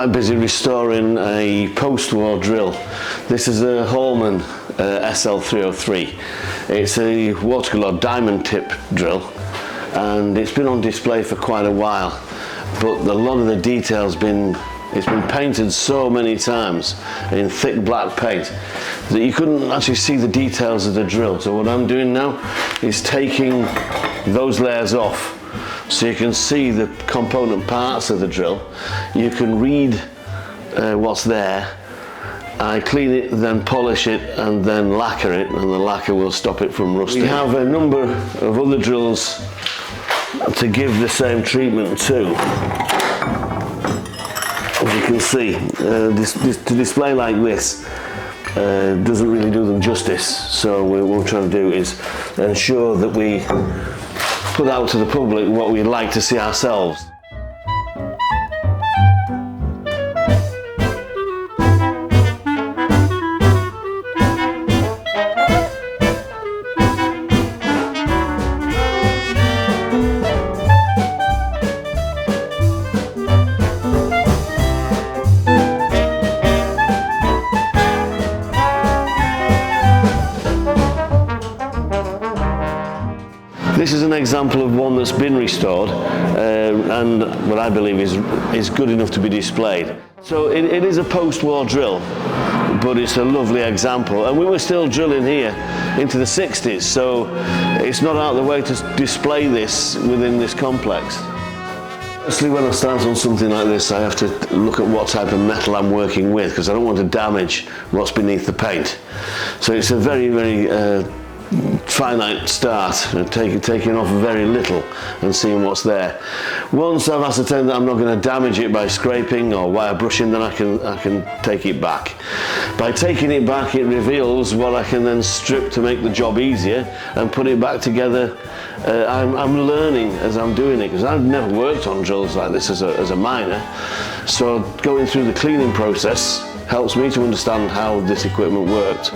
quite busy restoring a post-war drill. This is a Holman SL303. It's a watercolor diamond tip drill, and it's been on display for quite a while, but a lot of the details it's been painted so many times in thick black paint that you couldn't actually see the details of the drill. So what I'm doing now is taking those layers off so you can see the component parts of the drill. You can read what's there. I clean it, then polish it, and then lacquer it, and the lacquer will stop it from rusting. We have a number of other drills to give the same treatment to. As you can see, to display like this doesn't really do them justice. So what we're trying to do is ensure that we put out to the public what we'd like to see ourselves. This is an example of one that's been restored and what I believe is good enough to be displayed. So it is a post-war drill, but it's a lovely example, and we were still drilling here into the 60s, so it's not out of the way to display this within this complex. Firstly, when I start on something like this, I have to look at what type of metal I'm working with, because I don't want to damage what's beneath the paint. So it's a very, very finite start, taking off very little and seeing what's there. Once I've ascertained that I'm not going to damage it by scraping or wire brushing, then I can take it back. By taking it back, it reveals what I can then strip to make the job easier and put it back together. I'm learning as I'm doing it, because I've never worked on drills like this as a miner. So going through the cleaning process helps me to understand how this equipment worked.